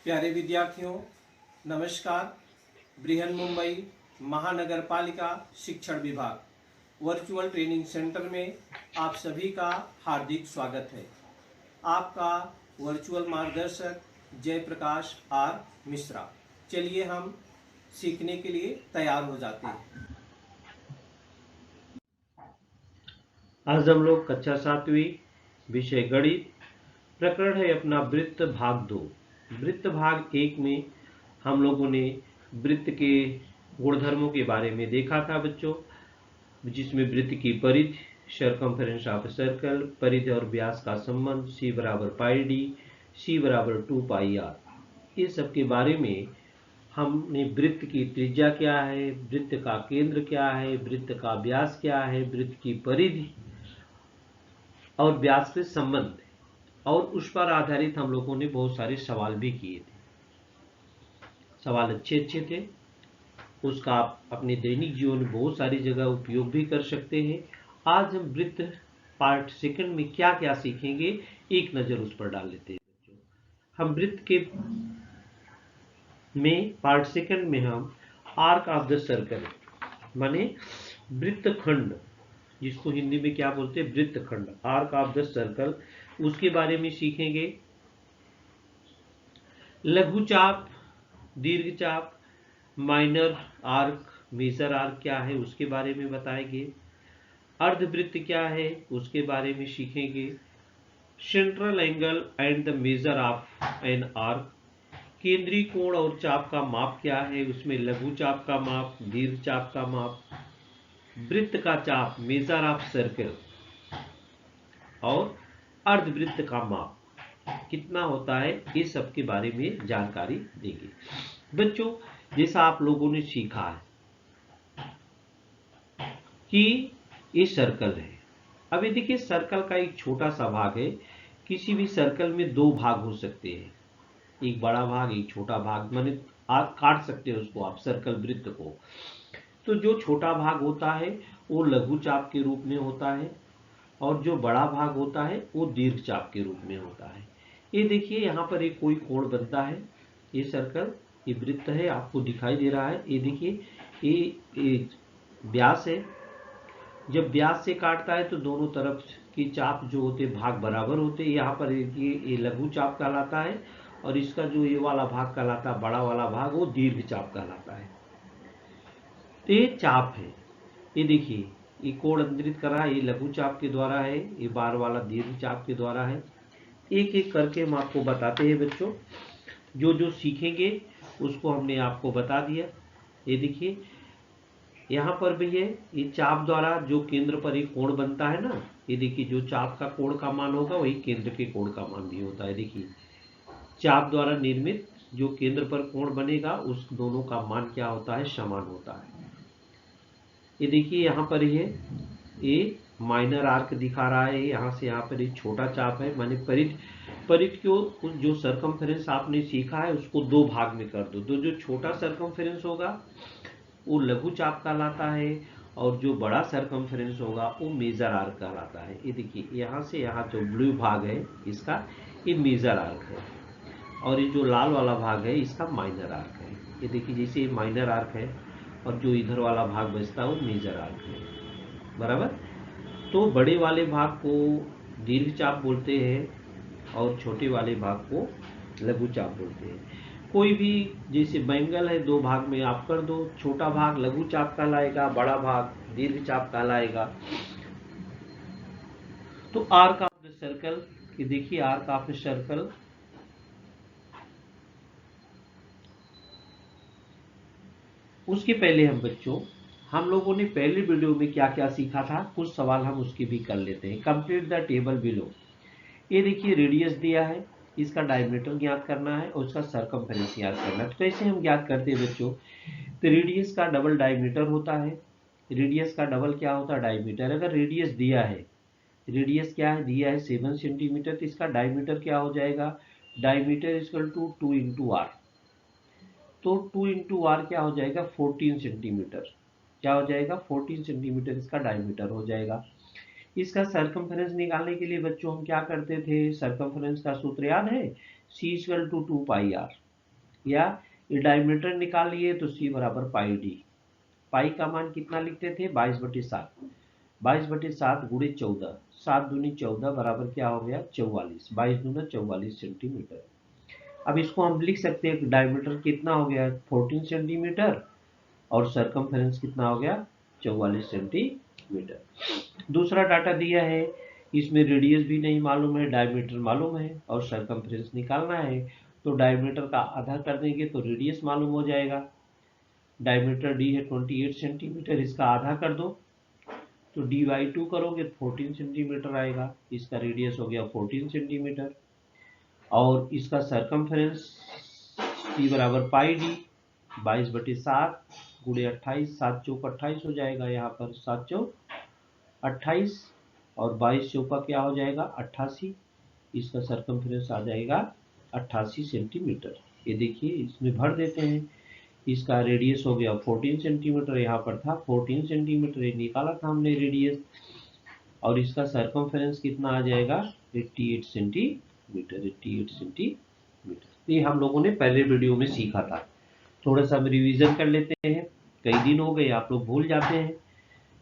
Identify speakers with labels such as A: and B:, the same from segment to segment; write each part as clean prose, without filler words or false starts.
A: प्यारे विद्यार्थियों, नमस्कार। बृहन मुंबई महानगर पालिका शिक्षण विभाग वर्चुअल ट्रेनिंग सेंटर में आप सभी का हार्दिक स्वागत है। आपका वर्चुअल मार्गदर्शक जयप्रकाश आर मिश्रा। चलिए हम सीखने के लिए तैयार हो जाते हैं।
B: आज हम लोग कक्षा 7वीं विषय गणित प्रकरण है अपना वृत्त भाग 2। वृत्त भाग 1 में हम लोगों ने वृत्त के गुणधर्मों के बारे में देखा था बच्चों, जिसमें वृत्त की परिधि, सर्कमफेरेंस ऑफ सर्कल, परिधि और व्यास का संबंध, c बराबर पाई डी, c बराबर 2 पाई आर, ये सब के बारे में हमने वृत्त की त्रिज्या क्या है, वृत्त का केंद्र क्या है, वृत्त का व्यास क्या है, वृत्त की परिधि और व्यास से संबंध, और उस पर आधारित हम लोगों ने बहुत सारे सवाल भी किए थे। सवाल अच्छे थे, उसका आप अपने दैनिक जीवन में बहुत सारी जगह उपयोग भी कर सकते हैं। आज हम वृत्त पार्ट सेकंड में क्या क्या सीखेंगे, एक नजर उस पर डाल लेते हैं बच्चों। हम वृत्त के में पार्ट सेकंड में हम आर्क ऑफ द सर्कल माने वृत्तखंड, जिसको हिंदी में क्या बोलते हैं, वृत्तखंड, आर्क ऑफ द सर्कल, उसके बारे में सीखेंगे। लघु चाप, दीर्घ चाप, माइनर आर्क, मेजर आर्क क्या है उसके बारे में बताएंगे। अर्धवृत्त क्या है उसके बारे में सीखेंगे। Central angle and the measure of an arc, केंद्रीय कोण और चाप का माप क्या है, उसमें लघु चाप का माप, दीर्घ चाप का माप, वृत्त का चाप, मेजर ऑफ सर्कल, और अर्धवृत्त का माप कितना होता है, ये सब के बारे में जानकारी देंगे बच्चों। जैसा आप लोगों ने सीखा है कि ये सर्कल है। अब ये देखिए, सर्कल का एक छोटा सा भाग है। किसी भी सर्कल में दो भाग हो सकते हैं, एक बड़ा भाग एक छोटा भाग, माने आप काट सकते हो उसको आप, सर्कल वृत्त को। तो जो छोटा भाग होता है वो लघु चाप के रूप में होता है, और जो बड़ा भाग होता है वो दीर्घ चाप के रूप में होता है। ये देखिए, यहाँ पर एक कोई कोण बनता है, ये सर्कल, ये वृत्त है, आपको दिखाई दे रहा है। ये देखिए, ये व्यास है। जब व्यास से काटता है तो दोनों तरफ की चाप जो होते भाग बराबर होते हैं। यहाँ पर ये लघु चाप कहलाता है, और इसका जो ये वाला भाग कहलाता है, बड़ा वाला भाग, वो दीर्घ चाप कहलाता है। तो ये चाप है। ये देखिए, ये कोण अंतरित कर रहा है, ये लघु चाप के द्वारा है, ये बार वाला दीर्घ चाप के द्वारा है। एक एक करके हम आपको बताते हैं बच्चों, जो जो सीखेंगे उसको हमने आपको बता दिया। ये देखिए, यहाँ पर भी है, ये चाप द्वारा जो केंद्र पर एक कोण बनता है ना, ये देखिए, जो चाप का कोण का मान होगा वही केंद्र के कोण का मान भी होता है। देखिए, चाप द्वारा निर्मित जो केंद्र पर कोण बनेगा उस दोनों का मान क्या होता है, समान होता है। ये देखिए, यहाँ पर ये माइनर आर्क दिखा रहा है, यहाँ से यहाँ पर एक छोटा चाप है, माने परिध को जो सर्कमफेरेंस आपने सीखा है उसको दो भाग में कर दो। तो जो छोटा सर्कमफेरेंस होगा वो लघु चाप कहलाता है, और जो बड़ा सर्कमफेरेंस होगा वो मेजर आर्क कहलाता है। ये देखिए, यहाँ से यहाँ जो ब्लू भाग है इसका, ये मेजर आर्क है, और ये जो लाल वाला भाग है इसका माइनर आर्क है। ये देखिए, जैसे ये माइनर आर्क है और जो इधर वाला भाग बचता है वो मेजर आर्क है, बराबर। तो बड़े वाले भाग को दीर्घ चाप बोलते हैं, और छोटे वाले भाग को लघु चाप बोलते हैं। कोई भी जैसे बैंगल है, दो भाग में आप कर दो, छोटा भाग लघु चाप कहलाएगा, बड़ा भाग दीर्घ चाप कहलाएगा। तो आर्क ऑफ द सर्कल, ये देखिए, आर्क ऑफ द सर्कल, उसके पहले हम लोगों ने पहले वीडियो में क्या क्या सीखा था, कुछ सवाल हम उसके भी कर लेते हैं। Complete the table below. ये देखिए, रेडियस दिया है, इसका डायमीटर ज्ञात करना है और उसका सर्कमफेरेंस ज्ञात करना है। तो कैसे हम ज्ञात करते हैं बच्चों, तो रेडियस का डबल डायमीटर होता है। रेडियस का डबल क्या होता है, डायमीटर। अगर रेडियस दिया है, रेडियस क्या है, दिया है 7 सेंटीमीटर, तो इसका डायमीटर क्या हो जाएगा, diameter equal to 2 into R. तो 2 इंटू आर क्या हो जाएगा, 14 सेंटीमीटर। क्या हो जाएगा, 14 सेंटीमीटर इसका डायमीटर हो जाएगा। इसका सर्कमफेरेंस निकालने के लिए बच्चों हम क्या करते थे, सर्कमफेरेंस का सूत्र याद है, c equal to 2 pi R. या ये डायमीटर निकाल लिए तो C बराबर पाई डी। पाई का मान कितना लिखते थे 22/7, 22/7 गुणे 14, 7 दूनी 14 बराबर क्या हो गया 44, 22 दूना 44 सेंटीमीटर। अब इसको हम लिख सकते हैं डायमीटर कितना हो गया 14 सेंटीमीटर और सरकमफेरेंस कितना हो गया 44 सेंटीमीटर। दूसरा डाटा दिया है, इसमें रेडियस भी नहीं मालूम है, डायमीटर मालूम है और सरकमफेरेंस निकालना है। तो डायमीटर का आधा कर देंगे तो रेडियस मालूम हो जाएगा। डायमीटर डी है 28 सेंटीमीटर, इसका आधा कर दो तो dy2 करोगे तो 14 सेंटीमीटर आएगा। इसका रेडियस हो गया 14 सेंटीमीटर और इसका सरकमफेरेंस C बराबर पाई डी 22/7 गुणे 28, 7 चौक 28 हो जाएगा, यहाँ पर 7 चौक 28 और 22 चौका क्या हो जाएगा 88, इसका सरकमफेरेंस आ जाएगा 88 सेंटीमीटर। ये देखिए इसमें भर देते हैं, इसका रेडियस हो गया 14 सेंटीमीटर, यहाँ पर था 14 सेंटीमीटर, ये निकाला था हमने रेडियस और इसका सरकमफेरेंस कितना आ जाएगा 88 सेंटीमीटर, 88 सेंटीमीटर। ये हम लोगों ने पहले वीडियो में सीखा था। थोड़ा सा हम रिवीजन कर लेते हैं, कई दिन हो गए आप लोग भूल जाते हैं।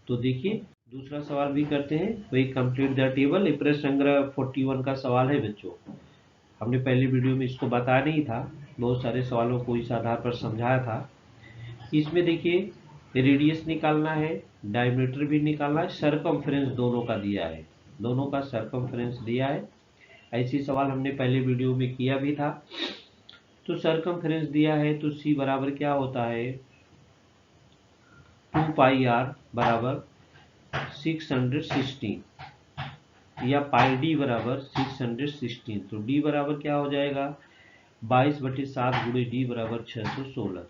B: तो देखिए दूसरा सवाल भी करते हैं, वही कंप्लीट द टेबल। ये प्रश्न संग्रह 41 का सवाल है बच्चों, हमने पहले वीडियो में इसको बताया नहीं था, बहुत सारे सवालों को इस आधार पर समझाया था। इसमें देखिए रेडियस निकालना है, डायमीटर भी निकालना है, सरकमफेरेंस दोनों का दिया है, दोनों का सरकमफेरेंस दिया है। ऐसी सवाल हमने पहले वीडियो में किया भी था। तो सरकमफेरेंस दिया है तो C बराबर क्या होता है 2 पाई r बराबर 616 या पाई डी बराबर 616। तो डी बराबर क्या हो जाएगा 22/7 गुणे डी बराबर 616।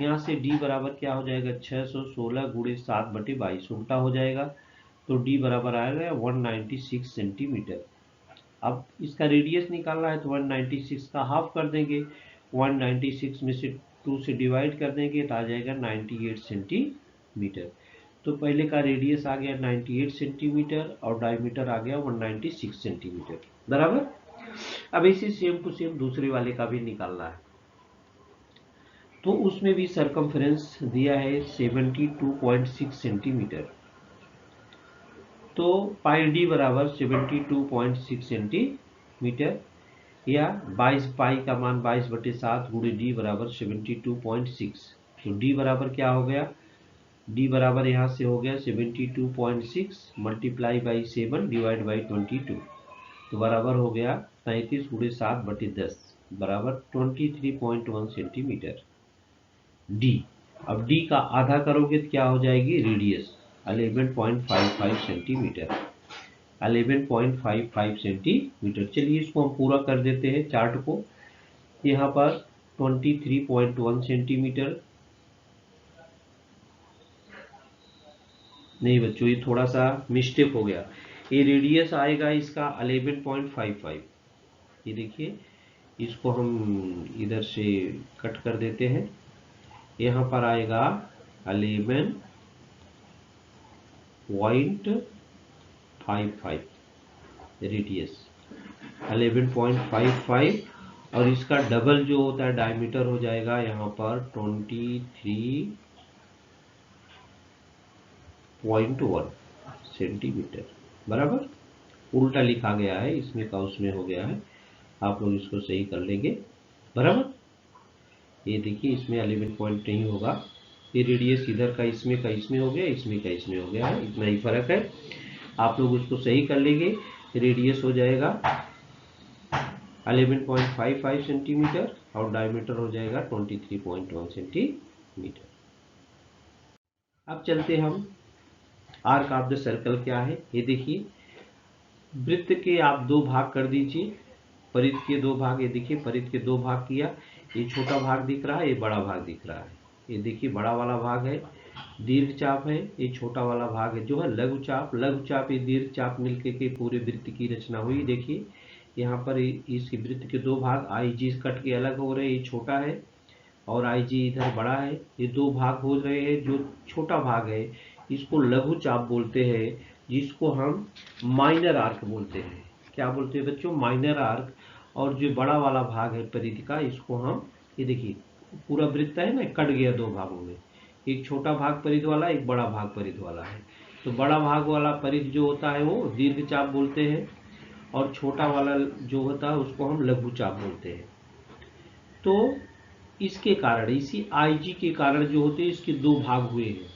B: यहाँ से डी बराबर क्या हो जाएगा 616 गुणे 7/22 उल्टा हो जाएगा, तो डी बराबर आएगा 196 सेंटीमीटर। अब इसका रेडियस निकालना है तो 196 का हाफ कर देंगे, 196 में से 2 से डिवाइड कर देंगे तो आ जाएगा 98 सेंटीमीटर। तो पहले का रेडियस आ गया 98 सेंटीमीटर और डायमीटर आ गया 196 सेंटीमीटर बराबर। अब इसी सेम टू सेम दूसरे वाले का भी निकालना है, तो उसमें भी सरकमफेरेंस दिया है 72.6 सेंटीमीटर। तो पाई डी बराबर 72.6 सेंटीमीटर या 22 पाई का मान 22/7 गुणे डी बराबर 72.6। तो डी बराबर क्या हो गया, डी बराबर यहाँ से हो गया 72.6 मल्टीप्लाई बाई 7 डिवाइड बाई 22, तो बराबर हो गया 33 गुणे 7/10 बराबर 23.1 सेंटीमीटर डी। अब डी का आधा करोगे तो क्या हो जाएगी रेडियस 11.55 सेंटीमीटर, 11.55 सेंटीमीटर। चलिए इसको हम पूरा कर देते हैं चार्ट को। यहाँ पर 23.1 सेंटीमीटर, नहीं बच्चों ये थोड़ा सा मिस्टेक हो गया, ये रेडियस आएगा इसका 11.55। ये देखिए इसको हम इधर से कट कर देते हैं, यहाँ पर आएगा 11.55 रेडियस 11.55 और इसका डबल जो होता है डायमीटर हो जाएगा यहाँ पर 23.1 सेंटीमीटर बराबर। उल्टा लिखा गया है, इसमें का उसमें हो गया है, आप लोग इसको सही कर लेंगे बराबर। ये देखिए इसमें 11 पॉइंट नहीं होगा, ये रेडियस इधर का इसमें हो गया, इसमें का इसमें हो गया है, इतना ही फर्क है। आप लोग उसको सही कर लेंगे, रेडियस हो जाएगा 11.55 सेंटीमीटर और डायमीटर हो जाएगा 23.1 सेंटीमीटर। अब चलते हम आर्क ऑफ द सर्कल क्या है। ये देखिए वृत्त के आप दो भाग कर दीजिए, परिध के दो भाग, ये देखिए परिध के दो भाग किया, ये छोटा भाग दिख रहा है, ये बड़ा भाग दिख रहा है। ये देखिए बड़ा वाला भाग है दीर्घ चाप है, ये छोटा वाला भाग है जो है लघु चाप। लघु चाप ये दीर्घ चाप मिलके के पूरे वृत्त की रचना हुई। देखिए यहाँ पर इस वृत्त के दो भाग आई जी कट के अलग हो रहे हैं, ये छोटा है और आई जी इधर बड़ा है, ये दो भाग हो रहे हैं। जो छोटा भाग है इसको लघु चाप बोलते हैं, जिसको हम माइनर आर्क बोलते हैं। क्या बोलते हैं बच्चों, माइनर आर्क। और जो बड़ा वाला भाग है परिधि का, इसको हम ये देखिए पूरा वृत्त है ना, कट गया दो भागों में, एक छोटा भाग परिध वाला, एक बड़ा भाग परिध वाला है। तो बड़ा भाग वाला परिध जो होता है वो दीर्घ चाप बोलते हैं, और छोटा वाला जो होता है उसको हम लघु चाप बोलते हैं। तो इसके कारण, इसी आईजी के कारण जो होते हैं इसके दो भाग हुए हैं,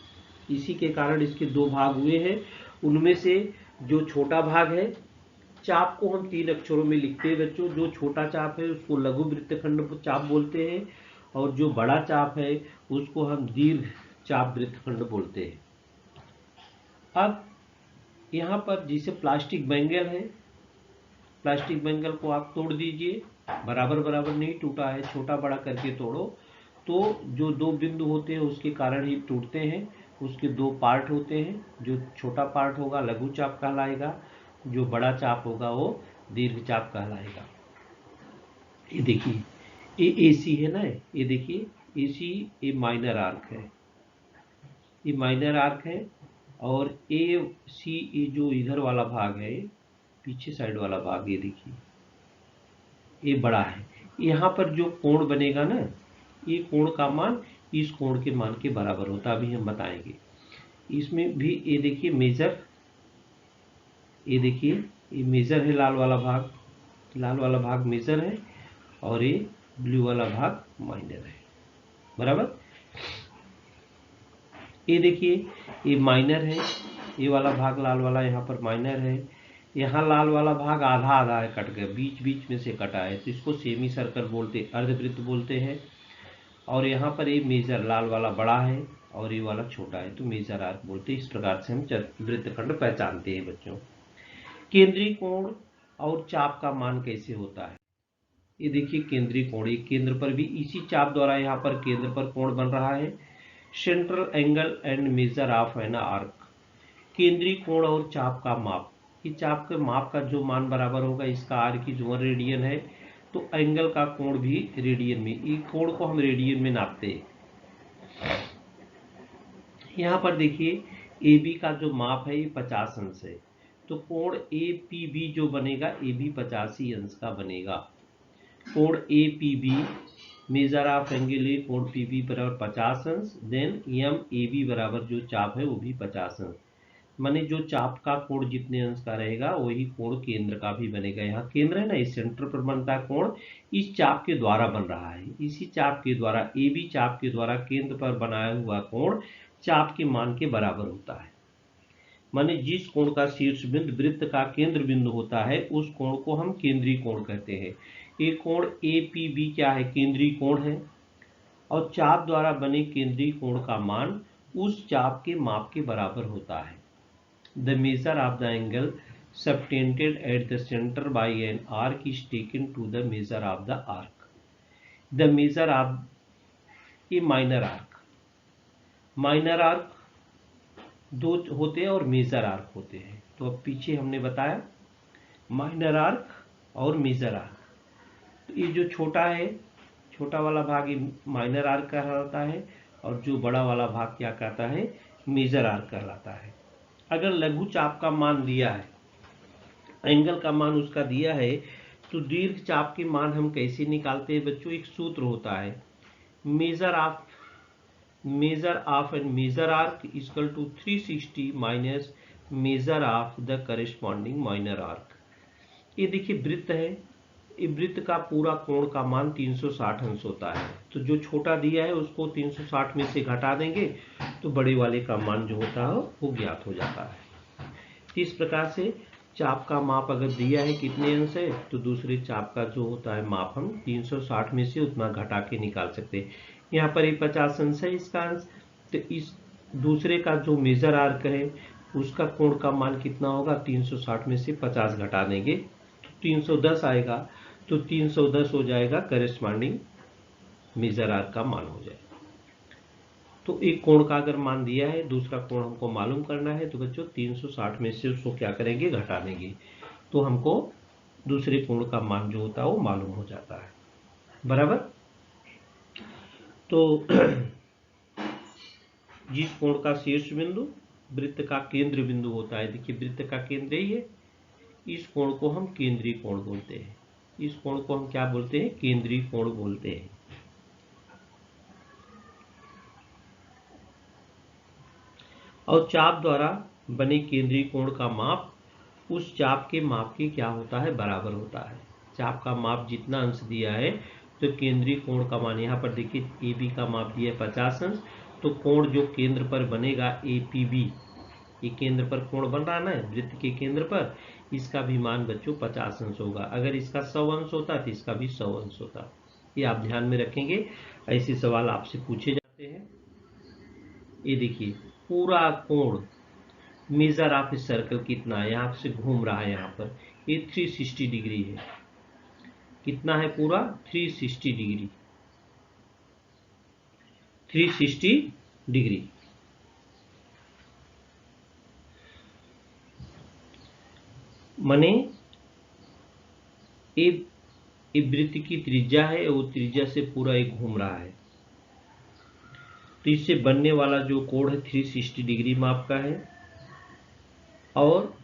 B: इसी के कारण इसके दो भाग हुए हैं। उनमें से जो छोटा भाग है, चाप को हम 3 अक्षरों में लिखते हैं बच्चों। जो छोटा चाप है उसको लघु वृत्तखंड चाप बोलते हैं, और जो बड़ा चाप है उसको हम दीर्घ चाप वृत्तखंड बोलते हैं। अब यहाँ पर जैसे प्लास्टिक बैंगल है, प्लास्टिक बैंगल को आप तोड़ दीजिए, बराबर बराबर नहीं टूटा है, छोटा बड़ा करके तोड़ो, तो जो दो बिंदु होते हैं उसके कारण ही टूटते हैं। उसके दो पार्ट होते हैं, जो छोटा पार्ट होगा लघु चाप कहलाएगा, जो बड़ा चाप होगा वो दीर्घ चाप कहलाएगा। ये देखिए ये AC है ना, ये देखिए AC, ये माइनर आर्क है, ये माइनर आर्क है। और AC, ये जो इधर वाला भाग है, पीछे साइड वाला भाग, ये देखिए ये बड़ा है। यहाँ पर जो कोण बनेगा ना, ये कोण का मान इस कोण के मान के बराबर होता है, अभी हम बताएंगे। इसमें भी ये देखिए मेजर, ये देखिए ये मेजर है, लाल वाला भाग, लाल वाला भाग मेजर है, और ये ब्लू वाला भाग माइनर है, बराबर। ये देखिए ये माइनर है, ये वाला भाग लाल वाला यहाँ पर माइनर है। यहाँ लाल वाला भाग आधा आधा है, कट गया, बीच बीच में से कटा है, तो इसको सेमी सर्कल बोलते, अर्धवृत्त बोलते हैं। और यहाँ पर ये मेजर लाल वाला बड़ा है और ये वाला छोटा है, तो मेजर आर्क बोलते हैं। इस प्रकार से हम वृत्तखंड पहचानते हैं बच्चों। केंद्रीय कोण और चाप का मान कैसे होता है, ये देखिए केंद्रीय कोण, ये केंद्र पर भी इसी चाप द्वारा यहाँ पर केंद्र पर कोण बन रहा है। Central angle and measure of an arc, केंद्रीय कोण और चाप का माप, ये चाप के माप का जो मान बराबर होगा इसका आर की जो 1 रेडियन है, तो एंगल का कोण भी रेडियन में, ये कोण को हम रेडियन में नापते हैं। यहाँ पर देखिए AB का जो माप है ये 50 अंश है, तो कोण APB जो बनेगा ये भी 85 अंश का बनेगा। कोण APB, measure of angle A, कोण PB बराबर 50 अंश, देन MAB बराबर जो चाप है वो भी 50 अंश। माने जो चाप का कोण जितने अंश का रहेगा वही कोण केंद्र का भी बनेगा। यहाँ केंद्र है ना, इस सेंटर पर बनता है कोण, इस चाप के द्वारा बन रहा है, इसी चाप के द्वारा, AB चाप के द्वारा केंद्र पर बनाया हुआ कोण चाप के मान के बराबर होता है। माने जिस कोण का शीर्ष बिंदु वृत्त का केंद्र बिंदु होता है उस कोण को हम केंद्रीय कोण कहते हैं। ये कोण APB क्या है, केंद्रीय कोण है, और चाप द्वारा बने केंद्रीय कोण का मान उस चाप के माप के बराबर होता है। The measure of the angle subtended at the center by an arc is taken to the measure of the arc. The measure of a minor arc, minor arc दो होते हैं और मेजर आर्क होते हैं। तो अब पीछे हमने बताया माइनर आर्क और मेजर आर्क। तो ये जो छोटा है, छोटा वाला भाग ये माइनर आर्क कहलाता है, और जो बड़ा वाला भाग क्या कहता है, मेजर आर्क कहलाता है। अगर लघु चाप का मान दिया है, एंगल का मान उसका दिया है, तो दीर्घ चाप के मान हम कैसे निकालते हैं बच्चों, एक सूत्र होता है, measure of and major arc equal to 360 minus measure of the corresponding minor arc. ये देखिए वृत्त है, ये वृत्त का पूरा कोण का मान 360 अंश होता है, तो जो छोटा दिया है उसको 360 में से घटा देंगे तो बड़े वाले का मान जो होता है वो ज्ञात हो जाता है। इस प्रकार से चाप का माप अगर दिया है कितने अंश है, तो दूसरे चाप का जो होता है माप हम 360 में से उतना घटा के निकाल सकते हैं। यहाँ पर ये 50 अंश है इसका अंश, तो इस दूसरे का जो मेजर आर्क है उसका कोण का मान कितना होगा, 360 में से 50 घटा देंगे तो 310 आएगा, तो 310 हो जाएगा करेस्पॉन्डिंग मेजर आर्क का मान हो जाएगा। तो एक कोण का अगर मान दिया है, दूसरा कोण हमको मालूम करना है, तो बच्चों 360 में से उसको क्या करेंगे, घटा देंगे, तो हमको दूसरे कोण का मान जो होता है वो मालूम हो जाता है, बराबर। तो जिस कोण का शीर्ष बिंदु वृत्त का केंद्र बिंदु होता है, देखिए वृत्त का केंद्र ही है, इस कोण को हम केंद्रीय कोण बोलते हैं। इस कोण को हम क्या बोलते हैं, केंद्रीय कोण बोलते हैं। और चाप द्वारा बने केंद्रीय कोण का माप उस चाप के माप के क्या होता है, बराबर होता है। चाप का माप जितना अंश दिया है तो केंद्रीय कोण का मान, यहाँ पर देखिए ए बी का माप दिया है 50 अंश, तो कोण जो केंद्र पर बनेगा ए पी बी, ये केंद्र पर कोण बन रहा ना वृत्त के केंद्र पर, इसका भी मान बच्चों 50 अंश होगा। अगर इसका 100 अंश होता तो इसका भी 100 अंश होता। ये आप ध्यान में रखेंगे, ऐसे सवाल आपसे पूछे जाते हैं। ये देखिए पूरा कोण मेजर ऑफ ए सर्कल कितना है, यहाँ से घूम रहा है, यहाँ पर ये 360 डिग्री है। कितना है पूरा, 360 डिग्री, 360 डिग्री। माने एक वृत्त की त्रिज्या है, वो त्रिज्या से पूरा एक घूम रहा है, तो इससे बनने वाला जो कोण है 360 डिग्री माप का है, और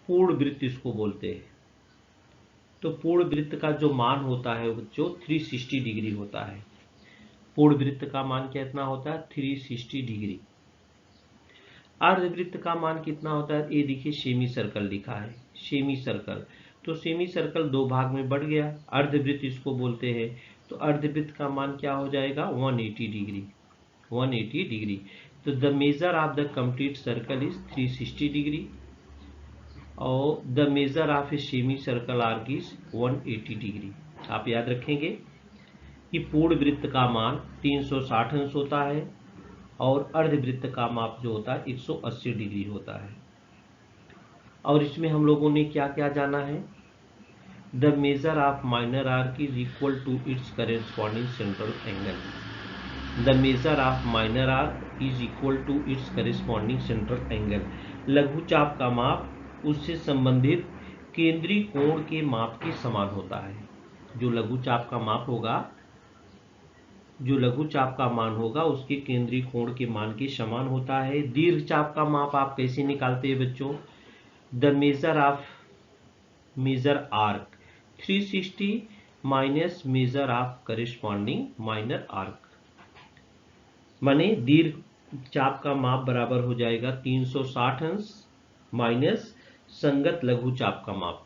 B: पूर्ण वृत्त इसको बोलते हैं। तो पूर्ण वृत्त का जो मान होता है बच्चों 360 डिग्री होता है। पूर्ण वृत्त का मान कितना होता है, 360 डिग्री। अर्धवृत्त का मान कितना होता है, ये देखिए सेमी सर्कल लिखा है, सेमी सर्कल, तो सेमी सर्कल दो भाग में बढ़ गया, अर्धवृत्त इसको बोलते हैं। तो अर्धवृत्त का मान क्या हो जाएगा, 180 डिग्री, 180 डिग्री। तो the measure of the complete circle is 360 degree और the measure of a semi circle arc is 180 degree. आप याद रखेंगे कि पूर्ण वृत्त का मान 360 अंश होता है और अर्धवृत्त का माप जो होता है 180 डिग्री होता है। और इसमें हम लोगों ने क्या क्या जाना है, the measure of minor arc is equal to its corresponding central angle. The measure of minor arc is equal to its corresponding central angle. लघु चाप का माप उससे संबंधित केंद्रीय कोण के माप के समान होता है। जो लघु चाप का माप होगा, जो लघु चाप का मान होगा उसके केंद्रीय कोण के मान के समान होता है। दीर्घ चाप का माप आप कैसे निकालते हैं बच्चों, the measure of major arc 360 minus measure of corresponding minor arc, माने दीर्घ चाप का माप बराबर हो जाएगा 360 अंश माइनस संगत लघु चाप का माप।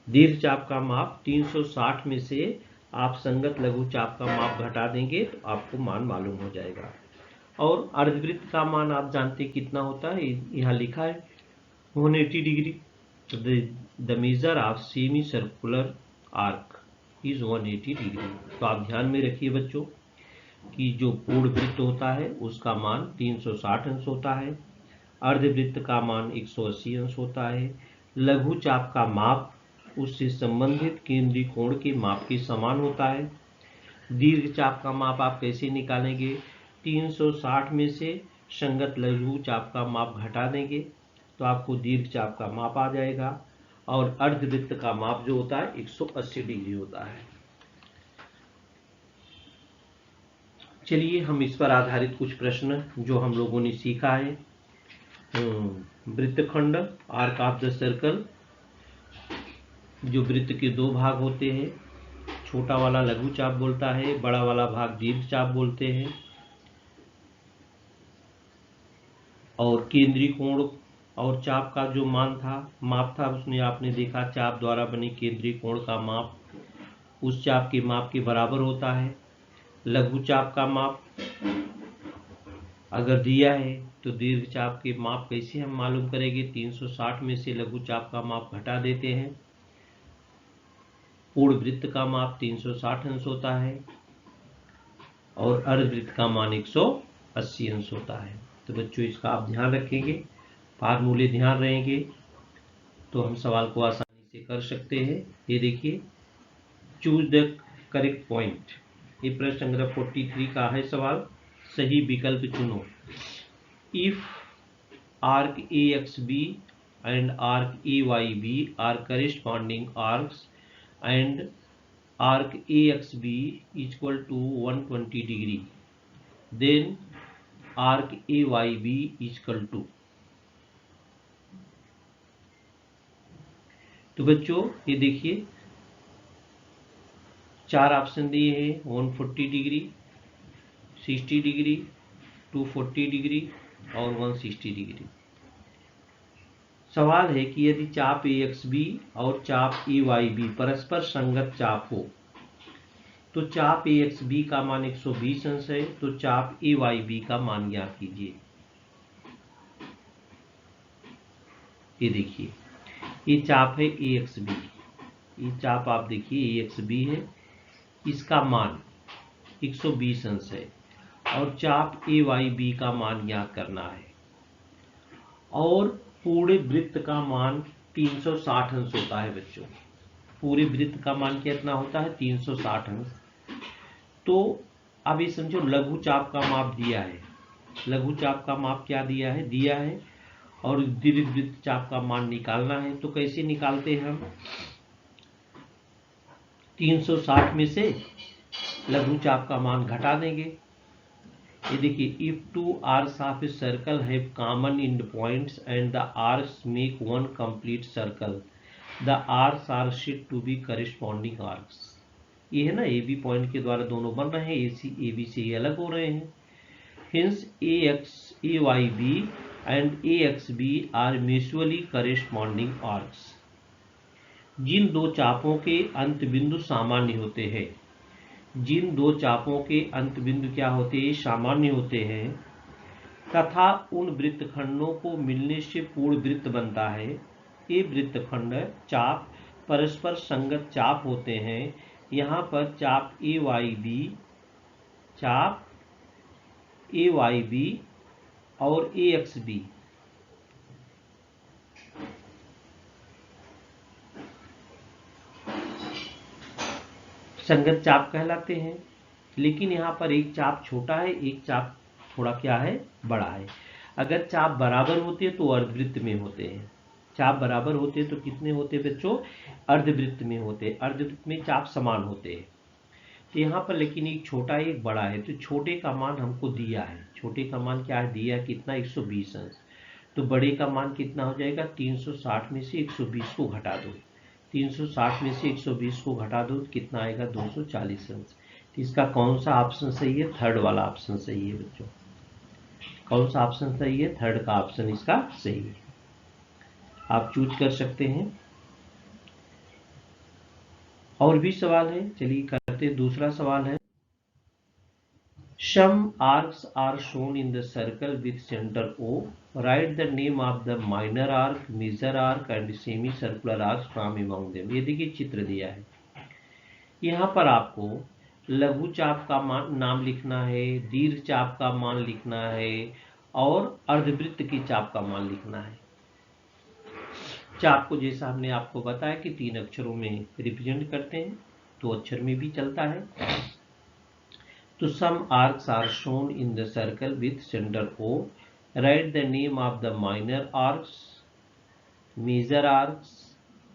B: दीर्घ चाप का माप 360 में से आप संगत लघु चाप का माप घटा देंगे तो आपको मान मालूम हो जाएगा। और अर्धवृत्त का मान आप जानते कितना होता है, यहाँ लिखा है 180 degree. The measure of semi circular arc is 180 degree. तो आप ध्यान में रखिए बच्चों कि जो पूर्ण वृत्त होता है उसका मान 360 अंश होता है, अर्धवृत्त का मान 180 अंश होता है, लघु चाप का माप उससे संबंधित केंद्रीय कोण के माप के समान होता है। दीर्घ चाप का माप आप कैसे निकालेंगे, 360 में से संगत लघु चाप का माप घटा देंगे तो आपको दीर्घ चाप का माप आ जाएगा, और अर्धवृत्त का माप जो होता है 180 डिग्री होता है। चलिए हम इस पर आधारित कुछ प्रश्न जो हम लोगों ने सीखा है, वृत्तखंड आर्क ऑफ द सर्कल, जो वृत्त के दो भाग होते हैं, छोटा वाला लघु चाप बोलता है, बड़ा वाला भाग दीर्घ चाप बोलते हैं। और केंद्रीय कोण और चाप का जो माप था उसमें आपने देखा चाप द्वारा बने केंद्रीय कोण का माप उस चाप के माप के बराबर होता है। लघु चाप का माप अगर दिया है तो दीर्घ चाप के माप कैसे हम मालूम करेंगे, 360 में से लघु चाप का माप घटा देते हैं। पूर्ण वृत्त का माप 360 अंश होता है और अर्धवृत्त का मान 180 अंश होता है। तो बच्चों इसका आप ध्यान रखेंगे, फार्मूले ध्यान रहेंगे तो हम सवाल को आसानी से कर सकते हैं। ये देखिए चूज द करेक्ट पॉइंट, ये प्रश्न संग्रह 43 का है सवाल, सही विकल्प चुनो। If arc A X B and arc A Y B are corresponding arcs and arc AXB equal to 120 degree, then arc AYB equal to। तो बच्चों ये देखिए चार ऑप्शन दिए हैं, 140 डिग्री, 60 डिग्री, 240 डिग्री और 160 डिग्री। सवाल है कि यदि चाप AXB और चाप AYB परस्पर संगत चाप हो तो चाप AXB का मान 120 अंश है, तो चाप AYB का मान ज्ञात कीजिए। ये देखिए, ये चाप है AXB, ये चाप आप देखिए AXB है, इसका मान 120 अंश है और चाप AYB का मान ज्ञात करना है और पूरे वृत्त का मान 360 अंश होता है बच्चों। पूरे वृत्त का मान कितना होता है? 360 अंश। तो अब ये समझो लघु चाप का माप दिया है, लघु चाप का माप क्या दिया है और दीर्घ वृत्त चाप का मान निकालना है। तो कैसे निकालते हैं हम? 360 में से लघु चाप का मान घटा देंगे। ये देखिए, if two arcs of a circle have common end points and the arcs make one complete circle, the arcs are said to be corresponding arcs. ये है ना, ए बी पॉइंट के द्वारा दोनों बन रहे हैं, ए बी से ये अलग हो रहे हैं। Hence AYB and AXB are mutually corresponding arcs. जिन दो चापों के अंत बिंदु सामान्य होते हैं, जिन दो चापों के अंत बिंदु क्या होते हैं? सामान्य होते हैं तथा उन वृत्तखंडों को मिलने से पूर्ण वृत्त बनता है। ये वृत्तखंड चाप परस्पर संगत चाप होते हैं। यहाँ पर चाप AYB और AXB संगत चाप कहलाते हैं, लेकिन यहाँ पर एक चाप छोटा है, एक चाप थोड़ा क्या है? बड़ा है। अगर चाप बराबर होते हैं तो अर्धवृत्त में होते हैं। चाप बराबर होते हैं तो कितने होते हैं बच्चों? अर्धवृत्त में होते हैं। अर्धवृत्त में चाप समान होते हैं। तो यहाँ पर लेकिन एक छोटा है एक बड़ा है, तो छोटे का मान हमको दिया है। छोटे का मान क्या है? दिया कितना? 120 अंश। तो बड़े का मान कितना हो जाएगा? 360 में से 120 को घटा दो। 360 में से 120 को घटा दो तो कितना आएगा? 240 अंश। तो इसका कौन सा ऑप्शन सही है? थर्ड वाला ऑप्शन सही है बच्चों। कौन सा ऑप्शन सही है? थर्ड का ऑप्शन इसका सही है। आप चूज कर सकते हैं। और भी सवाल है, चलिए करते हैं। दूसरा सवाल है, some arcs are shown in the circle with center O. Write the name of the minor arc, major arc and semicircular arcs from among them. ये देखिए चित्र दिया है। यहाँ पर आपको लघु चाप का नाम लिखना है, दीर्घ चाप का मान लिखना है और अर्धवृत्त की चाप का मान लिखना है। चाप को जैसा हमने आपको बताया कि 3 अक्षरों में रिप्रेजेंट करते हैं, 2 अक्षर में भी चलता है। तो some arcs are shown in the circle with center O. Write the name of the minor arcs, major arcs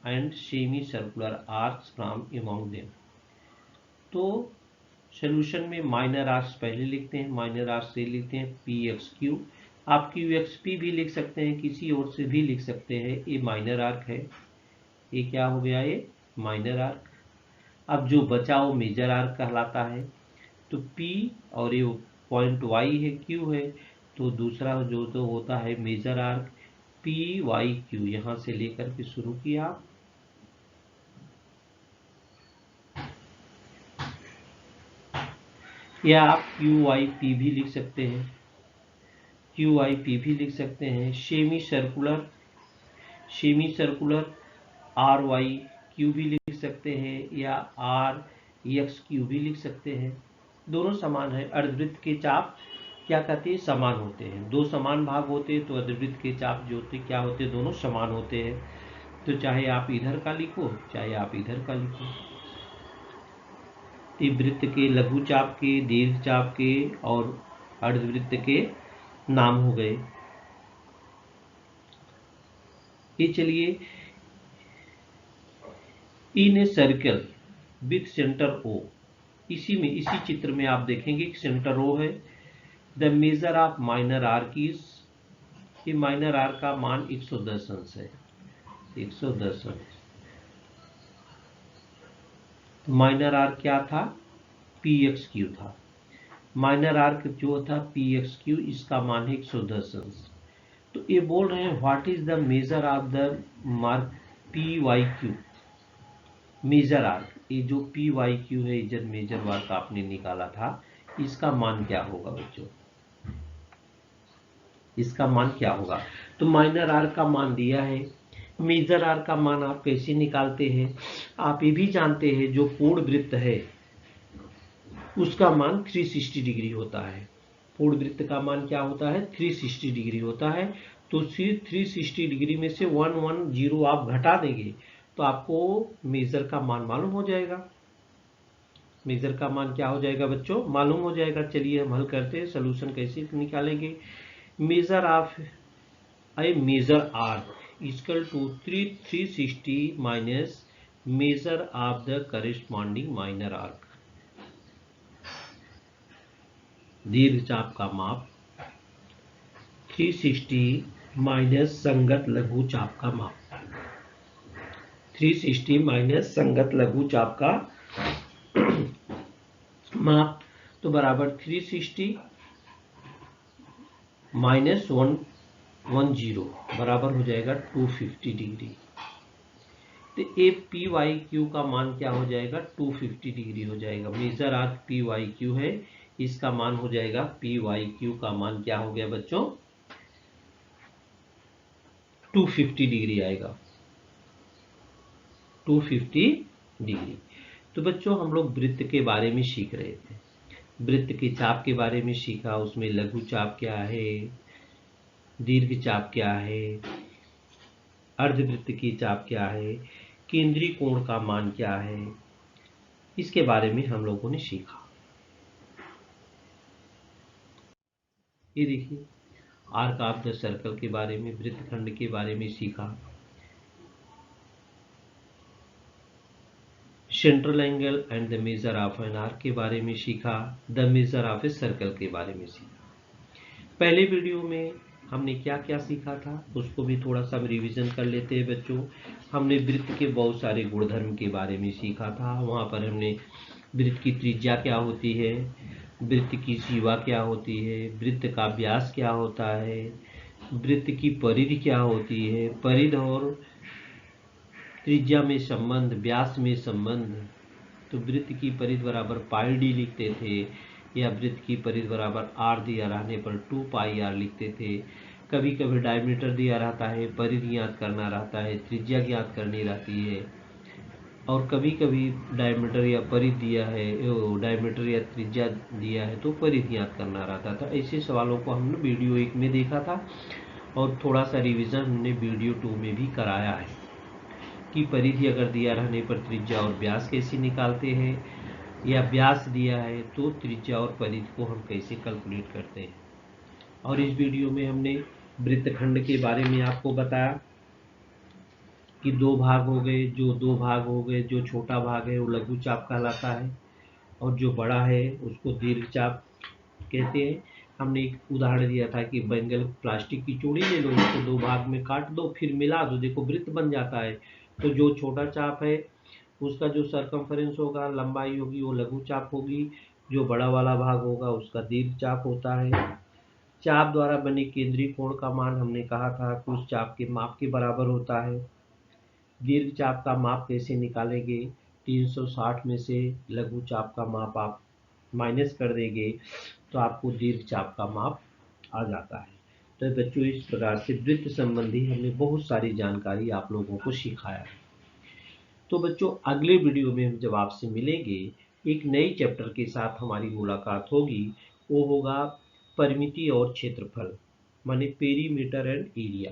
B: and semicircular arcs from among them. तो सॉल्यूशन में माइनर आर्क्स पहले लिखते हैं, माइनर आर्क्स से लिखते हैं PXQ। आप QXP भी लिख सकते हैं, किसी और से भी लिख सकते हैं। ये माइनर आर्क है, ये क्या हो गया? ये माइनर आर्क। अब जो बचा वो मेजर आर्क कहलाता है। तो P और ये पॉइंट Y है, Q है, तो दूसरा जो तो होता है मेजर आर्क PYQ। यहाँ से लेकर के शुरू किया आप, या आप QYP भी लिख सकते हैं, QYP भी लिख सकते हैं। सेमी सर्कुलर RYQ भी लिख सकते हैं या RXQ भी लिख सकते हैं। दोनों समान है। अर्धवृत्त के चाप क्या कहते हैं? समान होते हैं। 2 समान भाग होते हैं तो अर्धवृत्त के चाप जो होते क्या होते हैं? दोनों समान होते हैं। तो चाहे आप इधर का लिखो चाहे आप इधर का लिखो। वृत्त के लघु चाप के, दीर्घ चाप के और अर्धवृत्त के नाम हो गए। ये चलिए, in a circle with centre O, इसी चित्र में आप देखेंगे कि सेंटर O है। The measure of minor arc is, ये माइनर आर्क का मान 110 अंश है, 110 अंश। माइनर आर्क क्या था? PXQ था। माइनर आर्क जो था पी एक्स क्यू, इसका मान है 110 अंश। तो ये बोल रहे हैं what is the measure of the arc P Y Q, major arc, ये जो पी वाई क्यू है, जब मेजर मार्क आपने निकाला था, इसका मान क्या होगा बच्चों, इसका मान क्या होगा। तो माइनर आर्क का मान दिया है, मेजर आर्क का मान आप कैसे निकालते हैं, आप ये भी जानते हैं जो पूर्ण वृत्त है उसका मान 360 डिग्री होता है। पूर्ण वृत्त का मान क्या होता है, 360 डिग्री होता है। तो 360 डिग्री में से 110 आप घटा देंगे तो आपको मेजर का मान मालूम हो जाएगा। मेजर का मान क्या हो जाएगा बच्चों, मालूम हो जाएगा। चलिए हम हल करते हैं, सोल्यूशन कैसे निकालेंगे। Measure of a measure arc is equal to 360 minus measure of the corresponding minor arc। दीर्घ चाप का माप 360 माइनस संगत लघु चाप का माप, 360 माइनस संगत लघु चाप का माप, तो बराबर 360 माइनस 110 बराबर हो जाएगा 250 डिग्री। तो ए पी वाई क्यू का मान क्या हो जाएगा, 250 डिग्री हो जाएगा। Major arc P Y Q है, इसका मान हो जाएगा, पी वाई क्यू का मान क्या हो गया बच्चों, 250 डिग्री आएगा, 250 डिग्री। तो बच्चों हम लोग वृत्त के बारे में सीख रहे थे, वृत्त के चाप के बारे में सीखा, उसमें लघु चाप क्या है, दीर्घ चाप क्या है, अर्धवृत्त की चाप क्या है, केंद्रीय कोण का मान क्या है, इसके बारे में हम लोगों ने सीखा। ये देखिए आर्क ऑफ द सर्कल के बारे में, वृत्तखंड के बारे में सीखा, central angle and the measure of an arc के बारे में सीखा, the measure of a circle के बारे में सीखा। पहले वीडियो में हमने क्या क्या सीखा था उसको भी थोड़ा सा हम रिवीजन कर लेते हैं बच्चों। हमने वृत्त के बहुत सारे गुणधर्म के बारे में सीखा था। वहाँ पर हमने वृत्त की त्रिज्या क्या होती है, वृत्त की सीमा क्या होती है, वृत्त का व्यास क्या होता है, वृत्त की परिधि क्या होती है, परिधि और त्रिज्या में संबंध, व्यास में संबंध। तो वृत्त की परिधि बराबर पाई डी लिखते थे, या वृत्त की परिधि बराबर आर दिया रहने पर 2 पाई आर लिखते थे। कभी कभी डायमीटर दिया रहता है, परिधि ज्ञात करना रहता है, त्रिज्या ज्ञात करनी रहती है, और कभी कभी डायमीटर या परिधि दिया है, डायमीटर या त्रिज्या दिया है तो परिधि ज्ञात करना रहता था। ऐसे सवालों को हमने वीडियो 1 में देखा था और थोड़ा सा रिवीजन हमने वीडियो 2 में भी कराया है कि परिधि अगर दिया रहने पर त्रिज्या और व्यास कैसे निकालते हैं, या व्यास दिया है तो त्रिज्या और परिधि को हम कैसे कैलकुलेट करते हैं। और इस वीडियो में हमने वृत्तखंड के बारे में आपको बताया कि 2 भाग हो गए, जो 2 भाग हो गए, जो छोटा भाग है वो लघु चाप कहलाता है और जो बड़ा है उसको दीर्घ चाप कहते हैं। हमने एक उदाहरण दिया था कि बेंगल प्लास्टिक की चूड़ी ले लो, उसको 2 भाग में काट दो, फिर मिला दो, देखो वृत्त बन जाता है। तो जो छोटा चाप है उसका जो सरकमफ्रेंस होगा, लंबाई होगी, वो लघु चाप होगी, जो बड़ा वाला भाग होगा उसका दीर्घ चाप होता है। चाप द्वारा बने केंद्रीय कोण का मान हमने कहा था कि उस चाप के माप के बराबर होता है। दीर्घ चाप का माप कैसे निकालेंगे, 360 में से लघु चाप का माप आप माइनस कर देंगे तो आपको दीर्घ चाप का माप आ जाता है। तो बच्चों इस प्रकार से वृत्त संबंधी हमने बहुत सारी जानकारी आप लोगों को सिखाया है। तो बच्चों अगले वीडियो में हम जब आपसे मिलेंगे एक नई चैप्टर के साथ हमारी मुलाकात होगी, वो होगा परिमिति और क्षेत्रफल, माने पेरीमीटर एंड एरिया।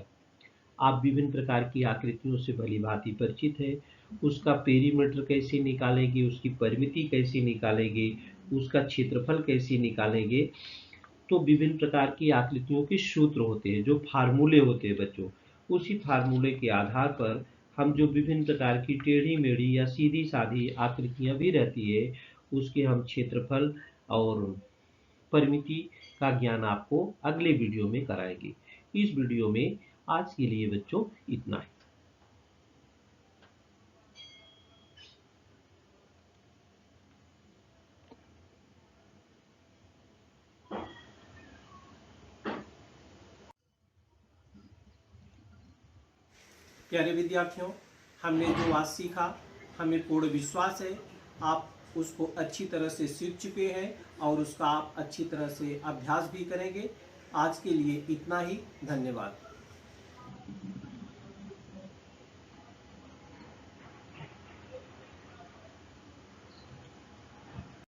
B: आप विभिन्न प्रकार की आकृतियों से भली भांति परिचित है, उसका पेरीमीटर कैसे निकालेंगे, उसकी परिमिति कैसे निकालेंगे, उसका क्षेत्रफल कैसे निकालेंगे। तो विभिन्न प्रकार की आकृतियों के सूत्र होते हैं, जो फार्मूले होते हैं बच्चों, उसी फार्मूले के आधार पर हम जो विभिन्न प्रकार की टेढ़ी मेढ़ी या सीधी साधी आकृतियां भी रहती है उसके हम क्षेत्रफल और परिमिति का ज्ञान आपको अगले वीडियो में कराएंगे। इस वीडियो में आज के लिए बच्चों इतना ही।
A: प्यारे विद्यार्थियों, हमने जो आज सीखा, हमें पूर्ण विश्वास है आप उसको अच्छी तरह से सीख चुके हैं और उसका आप अच्छी तरह से अभ्यास भी करेंगे। आज के लिए इतना ही। धन्यवाद।